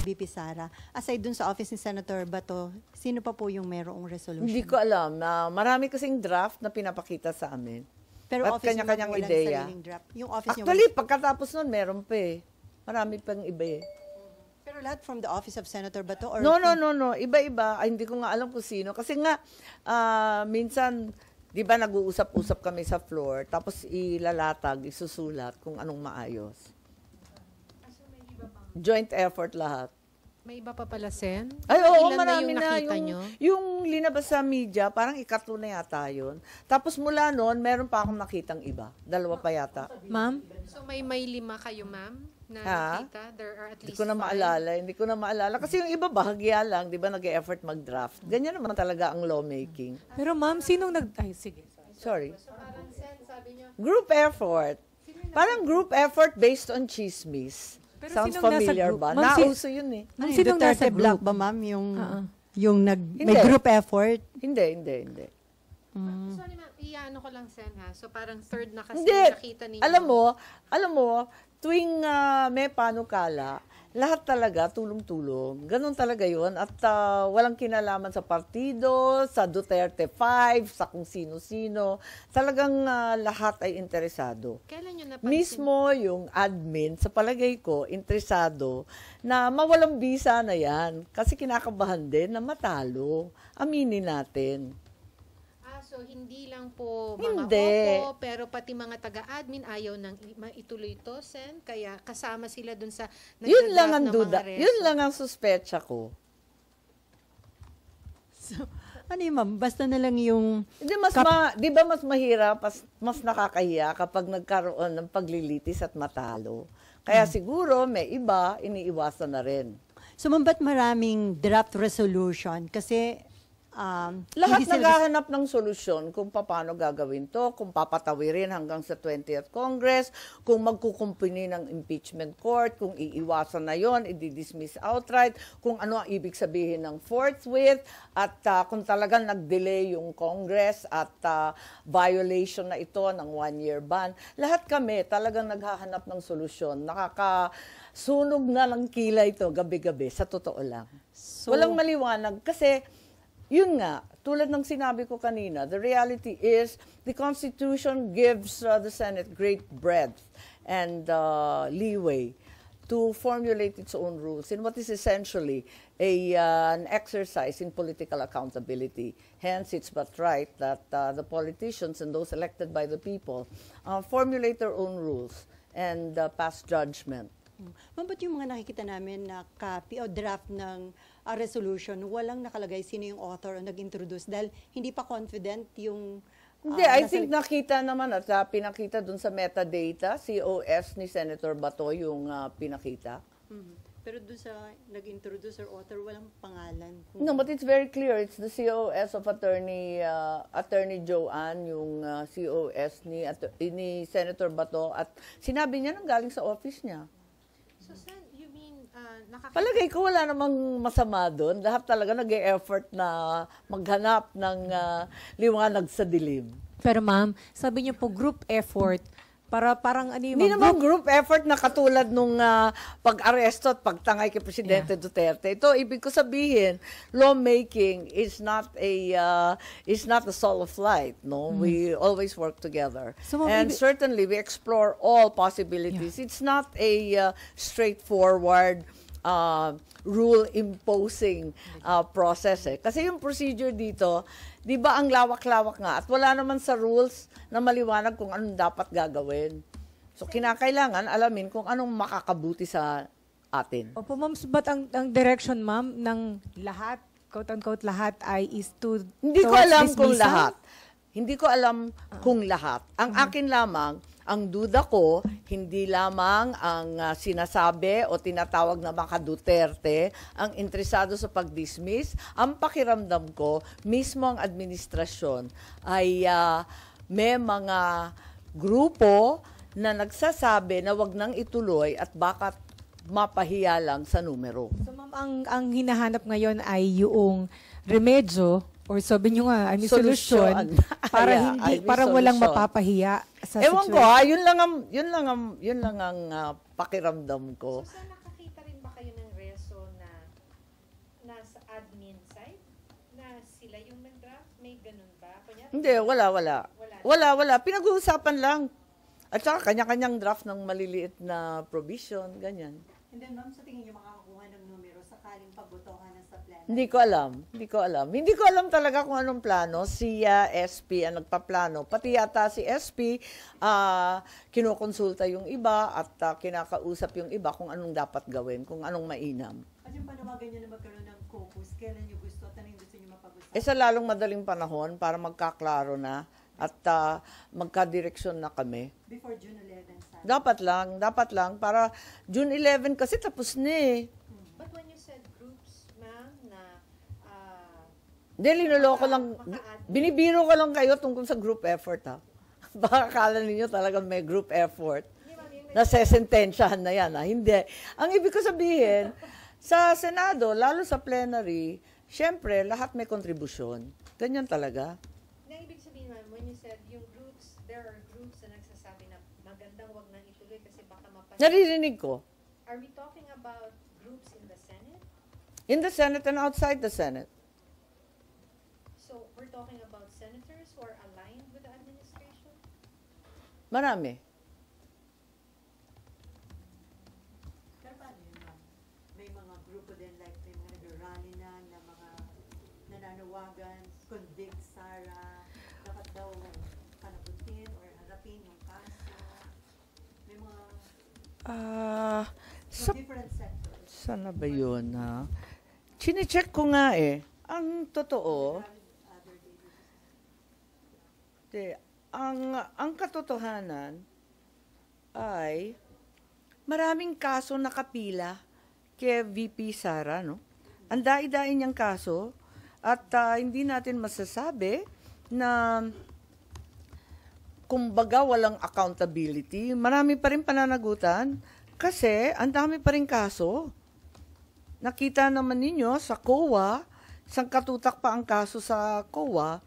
VP Sara. Aside dun sa office ni Senator Bato, sino pa po yung merong resolution? Hindi ko alam. Marami kasing draft na pinapakita sa amin. Pero at office kanya-kanyang walang ideya. sariling draft. Yung office Actually, pagkatapos nun, meron pa eh. Marami pang iba eh. Pero lahat from the office of Senator Bato? Or No. Iba-iba. Ay, hindi ko nga alam kung sino. Kasi nga, minsan, di ba nag-uusap-usap kami sa floor, tapos ilalatag, isusulat kung anong maayos. Joint effort lahat. May iba pa pala, Sen? Ay, oo, Ilan marami na yung nakita nyo? Yung linabas sa media, parang ikatlo na yata yun. Tapos mula noon, meron pa akong nakitang iba. Dalawa pa yata. Ma'am? So may 5 kayo, ma'am, na nakita? There are at least 5? Hindi ko na maalala. Kasi yung iba bahagya lang, di ba, nag-e-effort mag-draft. Ganyan naman talaga ang lawmaking. Pero ma'am, sinong Ay, sige. Sorry. So parang, Sen, sabi nyo? Group effort. Parang group effort based on chismis. Pero Sounds sinong nasa familiar group? ba? Ma'am, Nauso yun eh. Ano, Sinong Duterte nasa group? Black ba, ma'am? Yung may Hindi. group effort? Hindi. Sorry, ma'am. Iano ko lang, Sen, ha? So parang third na kasi Hindi. nakita ninyo. Alam mo, tuwing may panukala, lahat talaga tulong-tulong. Ganon talaga yun. At walang kinalaman sa partido, sa Duterte 5, sa kung sino-sino. Talagang lahat ay interesado. Kailan nyo napansin? Mismo yung admin, sa palagay ko, interesado na mawalang bisa na yan. Kasi kinakabahan din na matalo. Aminin natin. So hindi lang po mga Hindi. opo, pero pati mga taga-admin ayaw nang ituloy ito, Sen. Kaya kasama sila dun sa Yun lang ang ng duda. mga reso. Yun lang ang suspecha ko. So, ano yun, ma'am? Basta na lang yung... Di ba mas mahirap, mas nakakahiya kapag nagkaroon ng paglilitis at matalo. Kaya siguro may iba, iniiwasan na rin. So, ma'am, ba't maraming draft resolution? Kasi... Lahat hindi sila- naghahanap ng solusyon kung paano gagawin to, kung papatawirin hanggang sa 20th Congress, kung magkukumpuni ng impeachment court, kung iiwasan na yon, i-dismiss outright, kung ano ang ibig sabihin ng forthwith, at kung talagang nag-delay yung Congress at violation na ito ng 1-year ban. Lahat kami talagang naghahanap ng solusyon. Nakakasunog na ng kilay ito gabi-gabi, sa totoo lang. So- Walang maliwanag kasi yun nga, tulad ng sinabi ko kanina, the reality is the Constitution gives the Senate great breadth and leeway to formulate its own rules in what is essentially an exercise in political accountability. Hence, it's but right that the politicians and those elected by the people formulate their own rules and pass judgment. Ma'am, ba't yung mga nakikita namin na copy o draft ng resolution, walang nakalagay sino yung author o nag-introduce dahil hindi pa confident yung... Hindi, I think nakita naman at pinakita dun sa metadata, COS ni Senator Bato yung pinakita. Pero doon sa nag-introduce or author, walang pangalan. No, but it's very clear. It's the COS of Attorney Joanne, yung COS ni Senator Bato. At sinabi niya nang galing sa office niya. So, Sen, you mean, Palagay ko wala namang masama doon. Lahat talaga nag-e-effort na maghanap ng liwanag sa dilim. Pero ma'am, sabi niyo po group effort para parang ano yung Hindi naman group effort na katulad nung pag-aresto at pagtangay kay Presidente Duterte. Ito, ibig ko sabihin, lawmaking is not a solo flight. No, we always work together, So, ma'am, and certainly we explore all possibilities. It's not a straightforward rule imposing process. Kasi yung procedure dito, di ba ang lawak-lawak nga at wala naman sa rules na maliwanag kung anong dapat gagawin. So kinakailangan alamin kung anong makakabuti sa atin. Opo ma'am, but ang direction ma'am ng lahat, quote-unquote lahat ay is to Hindi ko towards alam kung dismissal? lahat. Hindi ko alam kung lahat. Ang akin lamang, ang duda ko, hindi lamang ang sinasabi o tinatawag na mga Duterte ang interesado sa pag-dismiss. Ang pakiramdam ko, mismo ang administrasyon ay may mga grupo na nagsasabi na wag nang ituloy at baka mapahiya lang sa numero. So ma'am, ang hinahanap ngayon ay yung remedyo or sabi niyo nga, ay solusyon para Yeah, para walang solusyon. mapapahiya sa Ewan ko situation. yun lang ang pakiramdam ko. So, saan nakakita rin ba kayo ng reso na admin side na sila yung nag-draft? May ganun ba? Kunyari, Hindi, wala. Pinag-uusapan lang. At saka kanya-kanyang draft ng maliliit na provision, ganyan. And then, ma'am, sa tingin niyo makakakuha ng numero sakaling pagbotohan ng sa plan? Hindi ko alam talaga kung anong plano. Si SP ang nagpaplano. Pati yata si SP, kinukonsulta yung iba at kinakausap yung iba kung anong dapat gawin, kung anong mainam. At yung panawagan niyo na magkaroon ng caucus, kailan niyo gusto at ano yung gusto niyo mapag-usapan? Sa lalong madaling panahon para magkaklaro na at magkadireksyon na kami. Before June 11, sana. Dapat lang para June 11 kasi tapos na eh. But when you said groups, ma'am, na Hindi, linuloko lang. maka-admin. Binibiro ko lang kayo tungkol sa group effort, ha? Baka akala ninyo talagang may group effort. Nasesentensyahan na yan, ha? Hindi. Ang ibig ko sabihin, sa Senado, lalo sa plenary, syempre, lahat may kontribusyon. Ganyan talaga. Na ibig sabihin, ma'am, when you said yung groups, there are groups na nagsasabi na magandang wag nang ituloy kasi baka mapansin. Naririnig ko. Are we talking about groups in the Senate? In the Senate and outside the Senate. So we're talking about senators who are aligned with the administration? Marami. Pero paano yun, ma'am? May mga grupo din, like may mga nag-rally na mga nananawagan, convict Sara, dapat daw panagutin or harapin yung kaso. May mga Sa different sectors. sana ba yun, ha? Chine-check ko nga eh. Ang totoo, Other day. ang katotohanan ay maraming kaso nakapila kay VP Sara, no? Ang dai-dai niyang kaso at hindi natin masasabi na kumbaga walang accountability. Marami pa rin pananagutan kasi ang dami pa rin kaso. Nakita naman ninyo sa COA, isang katutak pa ang kaso sa COA,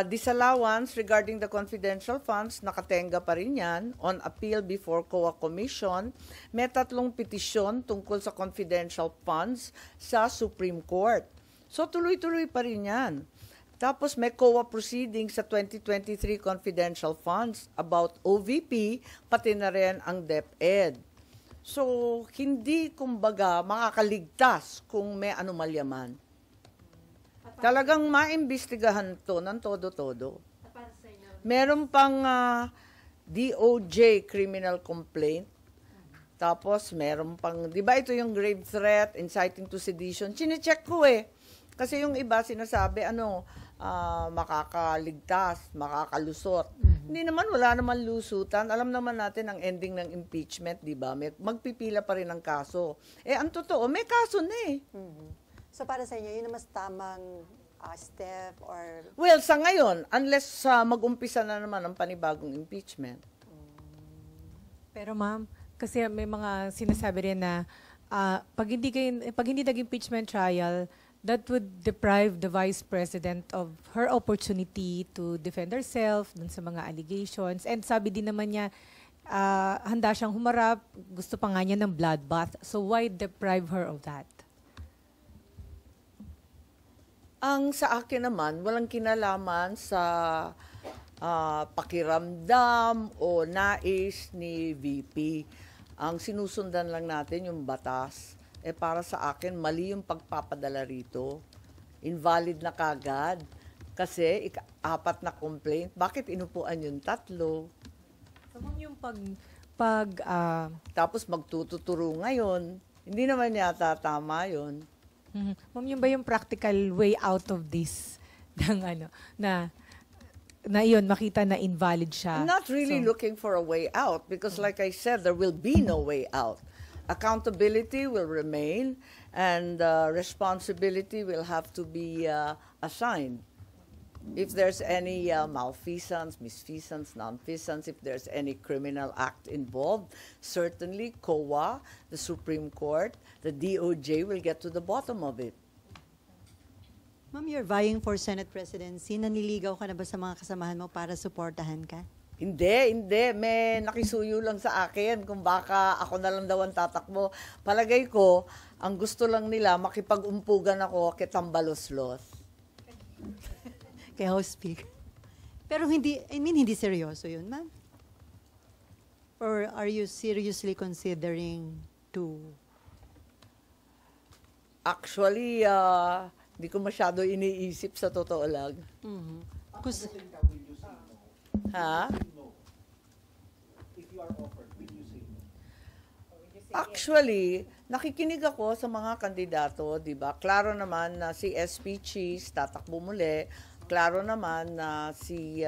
disallowance regarding the confidential funds, nakatenga pa rin yan on appeal before COA Commission. May 3 petisyon tungkol sa confidential funds sa Supreme Court. So tuloy-tuloy pa rin yan. Tapos may COA proceedings sa 2023 confidential funds about OVP, pati na rin ang DepEd. So, hindi kumbaga makakaligtas kung may anomalya man. Talagang maimbestigahan to ng todo-todo. At para sa inyo, Meron pang DOJ criminal complaint. Tapos meron pang, di ba ito yung grave threat, inciting to sedition? Chine-check ko eh. Kasi yung iba sinasabi, makakaligtas, makakalusot. Hindi naman, wala naman lusutan. Alam naman natin ang ending ng impeachment, di ba? Magpipila pa rin ang kaso. Ang totoo, may kaso na eh. so para sa inyo, yun ang mas tamang step or Well, sa ngayon, unless mag-umpisa na naman ang panibagong impeachment. Pero ma'am, kasi may mga sinasabi rin na pag hindi nag-impeachment trial, that would deprive the Vice President of her opportunity to defend herself dun sa mga allegations. And sabi din naman niya, handa siyang humarap, gusto pa nga niya ng bloodbath. So why deprive her of that? Ang sa akin naman, walang kinalaman sa pakiramdam o nais ni VP. Ang sinusundan lang natin yung batas. Para sa akin, mali yung pagpapadala rito. Invalid na kagad. Kasi 4 na complaint. Bakit inupuan yung 3? So ma'am, yung Tapos magtututuro ngayon. Hindi naman yata tama yun. Ma'am, yun ba yung practical way out of this? na yun, makita na invalid siya. I'm not really looking for a way out because like I said, there will be no way out. Accountability will remain and responsibility will have to be assigned. If there's any malfeasance, misfeasance, nonfeasance, if there's any criminal act involved, certainly COA, the Supreme Court, the DOJ will get to the bottom of it. Ma'am, you're vying for Senate presidency. Naniligaw ka na ba sa mga kasamahan mo para suportahan ka? Hindi. May nakisuyo lang sa akin kung baka ako na lang daw ang tatakbo. Palagay ko, ang gusto lang nila, makipag-umpugan ako kay Tambaloslos. Kay House Speaker. Pero hindi, hindi seryoso yun, ma'am? Or are you seriously considering to... Actually, hindi ko masyado iniisip sa totoo lang. Mhm. Will you say no? Ha? No. If you are offered, will you say no? Actually, nakikinig ako sa mga kandidato, 'di ba? Klaro naman na si SP Cheese tatakbo muli. Klaro naman na si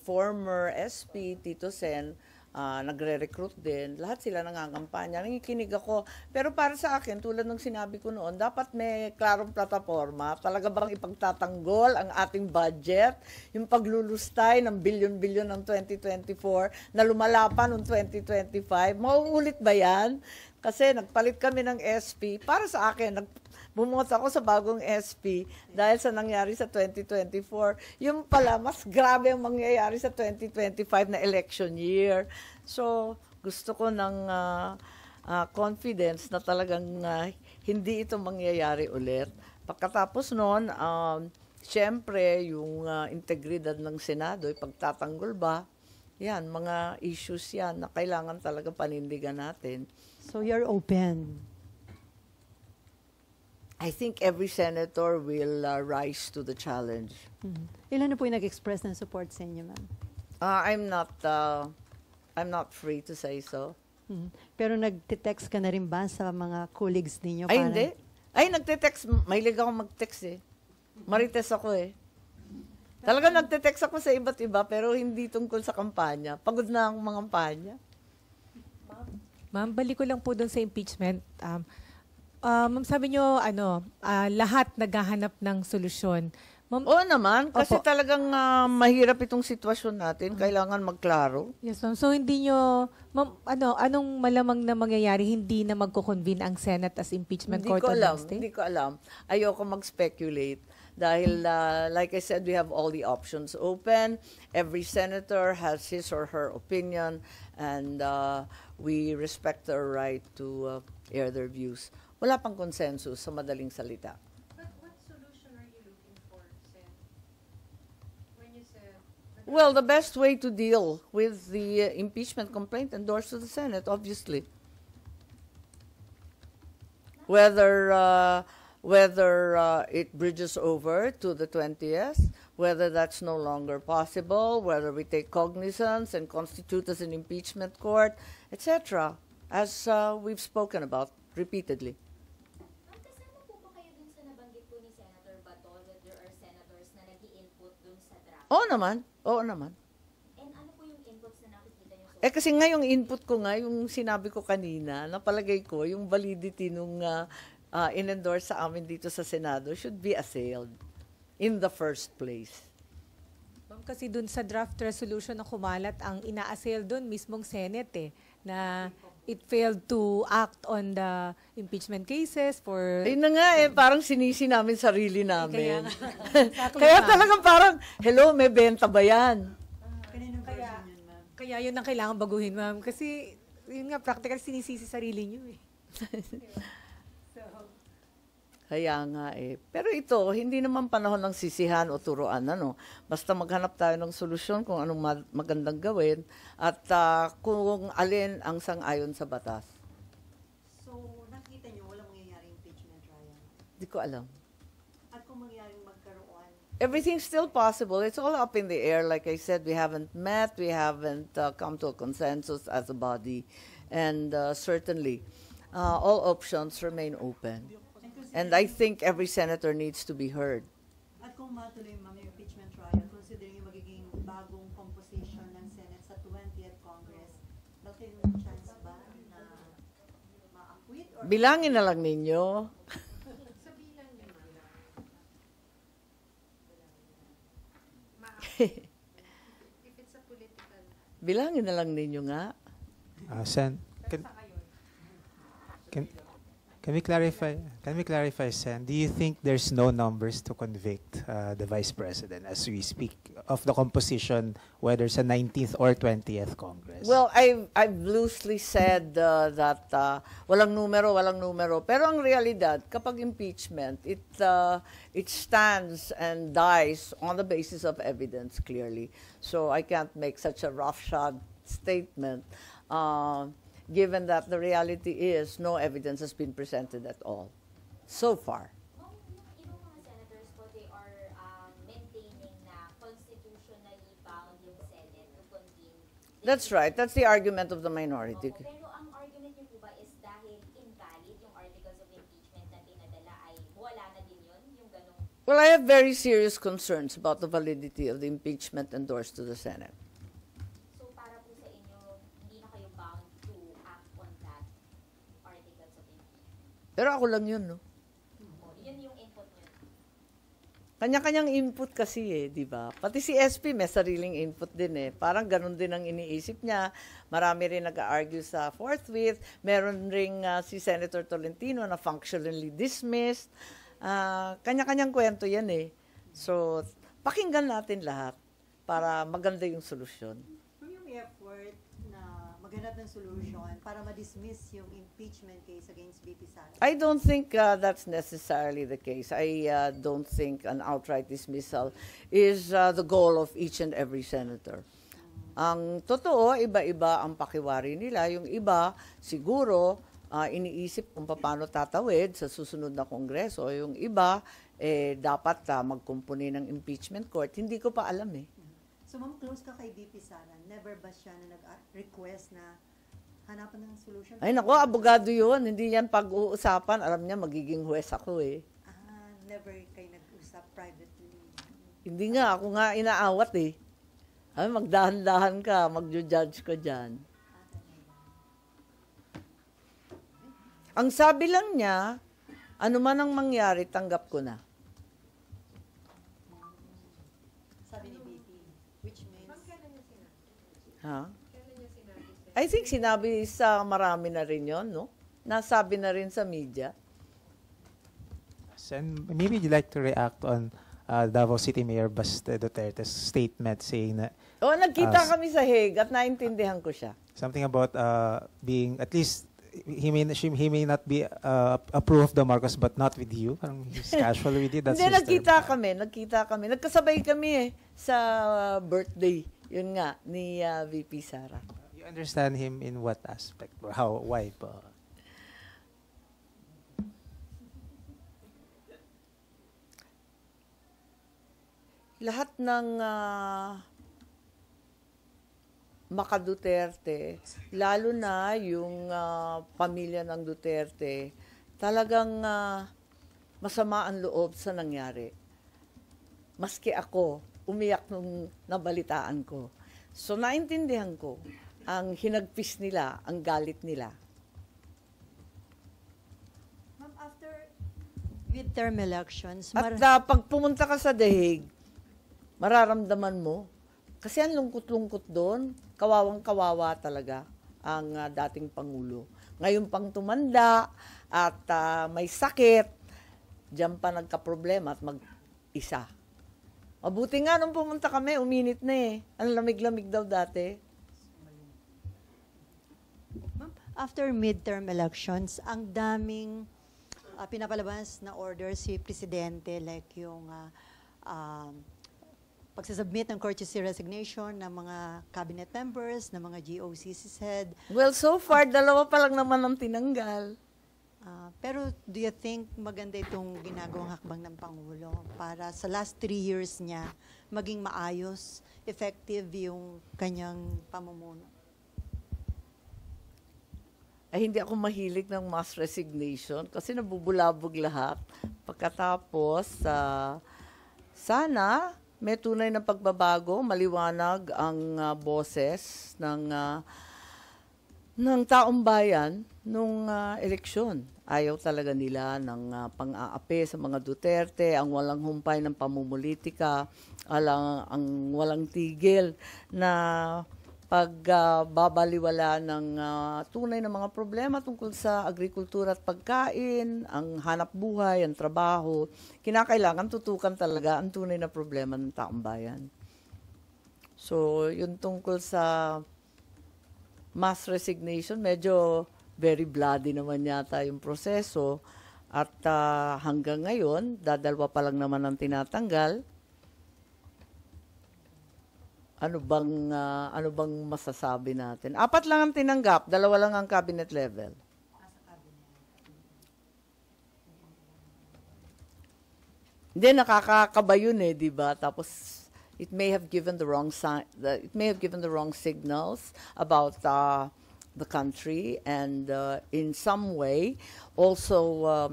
former SP Tito Sen nagre-recruit din. Lahat sila nangangampanya. Nakikinig ako. Pero para sa akin, tulad ng sinabi ko noon, dapat may klarong plataforma. Talaga bang ipagtatanggol ang ating budget? Yung paglulustay ng bilyon-bilyon ng 2024 na lumalapan noong 2025. Mauulit ba yan? Kasi nagpalit kami ng SP. Para sa akin, bumoto ako sa bagong SP dahil sa nangyari sa 2024. Yung pala, mas grabe ang mangyayari sa 2025 na election year. So, gusto ko ng confidence na talagang hindi ito mangyayari ulit. Pagkatapos noon, siyempre, yung integridad ng Senado, pagtatanggol ba, yan, mga issues yan na kailangan talaga panindigan natin. So you're open? I think every senator will rise to the challenge. Mhm. Ilan na po yung nag-express ng support sa inyo, ma'am? I'm not free to say so. Mhm. Pero nag-text ka na rin ba sa mga colleagues ninyo? Ay, para- hindi. Ay, nagte-text. Mahilig ako mag-text eh. Marites ako eh. Talaga nagte-text ako sa iba't iba, pero hindi tungkol sa kampanya. Pagod na ang mga kampanya. Ma'am, balik ko lang po doon sa impeachment. Ma'am, sabi nyo, lahat naghahanap ng solusyon. Ma'am, Oo naman, kasi Opo. talagang mahirap itong sitwasyon natin. Kailangan magklaro. yes, ma'am. So, hindi nyo, ma'am, anong malamang na mangyayari, hindi na magko-convene ang Senate as impeachment Hindi court ko on alam. Wednesday? Hindi ko alam. Ayoko mag-speculate. Dahil, like I said, we have all the options open. Every senator has his or her opinion, and we respect their right to air their views. Wala pang consensus sa madaling salita. But what solution are you looking for, Sen? When you said... Well, the best way to deal with the impeachment complaint endorsed to the Senate, obviously. Whether it bridges over to the 20th, whether that's no longer possible, whether we take cognizance and constitute as an impeachment court, etc., as we've spoken about repeatedly. Ma'am, kasama po ba kayo dun sa nabanggit po ni Senator Bato that there are senators na nag-i-input dun sa draft? Oo naman. And ano po yung inputs na nakikita niyo? Kasi nga yung input ko nga, yung sinabi ko kanina, napalagay ko, yung validity nung in-endorse sa amin dito sa Senado should be assailed in the first place. Ma'am, kasi dun sa draft resolution na kumalat, ang ina-assail dun mismong Senate na it failed to act on the impeachment cases for... Ayun na nga parang sinisi namin sarili namin. Exactly, Kaya ma'am. talagang parang, hello, may benta ba yan? Kaninong Kaya- version yun, ma'am? Kaya yun ang kailangan baguhin, ma'am. Kasi, yun nga, practical sinisisi sarili nyo eh. Kaya nga Pero ito, hindi naman panahon ng sisihan o turuan. Basta maghanap tayo ng solusyon kung anong magandang gawin at kung alin ang sang-ayon sa batas. So, nakita niyo, walang mangyayaring impeachment trial. Hindi ko alam. At kung mangyayaring magkaroon, Everything's still possible. It's all up in the air. Like I said, we haven't met. We haven't come to a consensus as a body. And certainly, all options remain open. And I think every senator needs to be heard. at kung matuloy, ma'am, yung impeachment trial, considering yung magiging bagong composition ng Senate sa 20th Congress, malaki yung chance ba na ma-acquit or... Bilangin na lang ninyo. Sabihin niyo, ma'am. If it's a political... Bilangin na lang ninyo nga. Sen, can, Can we clarify, Sen? Do you think there's no numbers to convict the Vice President as we speak of the composition, whether sa 19th or 20th Congress? Well, I've loosely said that walang numero. Pero ang realidad, kapag impeachment, it stands and dies on the basis of evidence, clearly. So I can't make such a roughshod statement, given that the reality is no evidence has been presented at all so far. Ma'am, yung ibang mga senators po, they are maintaining na constitutionally bound yung Senate to convene. That's right. That's the argument of the minority. Opo, pero ang argument niyo po ba is dahil invalid yung articles of impeachment na pinadala ay wala na din yun? Yung ganong Well, I have very serious concerns about the validity of the impeachment endorsed to the Senate. so para po sa inyo, hindi na kayo bound to act on that articles of impeachment. Pero ako lang yun, no? O, yun yung input niyo. Kanya-kanyang input kasi di ba? Pati si SP may sariling input din Parang ganun din ang iniisip niya. Marami rin nag-argue sa forthwith. Meron ring si Senator Tolentino na functionally dismissed. Kanya-kanyang kwento yan So, pakinggan natin lahat para maganda yung solusyon. Kung yung effort na maghanap ng solution para ma-dismiss yung impeachment case against VP Sara. I don't think that's necessarily the case. I don't think an outright dismissal is the goal of each and every senator. Ang totoo, iba-iba ang pakiwari nila. Yung iba, siguro, iniisip kung paano tatawid sa susunod na kongreso. Yung iba, dapat magkumpuni ng impeachment court. Hindi ko pa alam So ma'am, close ka kay VP Sara. Never ba siya na nag-request na hanapan ng solution? Ay nako, abogado yun. Hindi yan pag-uusapan. Alam niya, magiging huwes ako Never kayo nag-usap privately. Hindi nga, ako nga inaawat Ay, magdahan-dahan ka, mag-judge ka dyan. Ang sabi lang niya, ano man ang mangyari, tanggap ko na. Sabi ni VP. Which means, Kailan niya sinabi? Ha? Kailan niya sinabi? I think sinabi sa marami na rin yon, no? Nasabi na rin sa media. Sen, maybe you'd like to react on Davao City Mayor Baste Duterte's statement saying that Nagkita kami sa Hague at naintindihan ko siya. something about being at least he may not be approve of the Marcos but not with you. Parang he's casual with you. That's Hindi, his term. nagkita kami. Nagkasabay kami sa birthday, yun nga, ni VP Sara. You understand him in what aspect? Or how? Why pa? Lahat ng Maka-Duterte, lalo na yung pamilya ng Duterte, talagang masama ang loob sa nangyari. Maski ako, umiyak nung nabalitaan ko. So naintindihan ko ang hinagpis nila, ang galit nila. ma'am, after midterm elections, At pag pumunta ka sa The Hague, mararamdaman mo, kasi ang lungkot-lungkot doon, kawawang-kawawa talaga ang dating Pangulo. Ngayon pang tumanda at may sakit, diyan pa nagka-problema at mag-isa. Mabuti nga nung pumunta kami, uminit na Ang lamig-lamig daw dati. ma'am, after midterm elections, ang daming pinapalabas na orders si Presidente, like yung pagsasubmit ng courtesy resignation ng mga cabinet members, ng mga GOCC's head. Well, so far, 2 pa lang naman ang tinanggal. Pero do you think maganda itong ginagawang hakbang ng Pangulo para sa last 3 years niya maging maayos, effective yung kanyang pamumuno? Ay, hindi ako mahilig ng mass resignation kasi nabubulabog lahat. Pagkatapos, sana may tunay na pagbabago, maliwanag ang boses ng taong bayan nung eleksyon. Ayaw talaga nila ng pang-aapi sa mga Duterte, ang walang humpay ng pamumulitika, ang walang tigil na pagbabaliwala ng tunay na mga problema tungkol sa agrikultura at pagkain, ang hanap buhay, ang trabaho, kinakailangan tutukan talaga ang tunay na problema ng taong bayan. So, yun tungkol sa mass resignation, medyo very bloody naman yata yung proseso. At hanggang ngayon, dadalwa pa lang naman ang tinatanggal. Ano bang masasabi natin? 4 lang ang tinanggap, 2 lang ang cabinet level. Hindi, nakakakaba yun eh, di ba? Tapos, it may have given the wrong signals about the country, and in some way also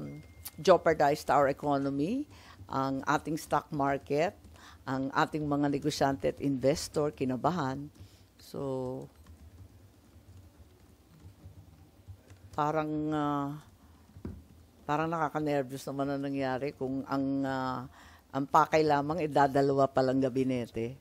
jeopardized our economy, ang ating stock market, ang ating mga negosyante at investor kinabahan. So, parang nakaka-nervous naman ang nangyari kung ang pakay lamang idadalawa palang gabinete.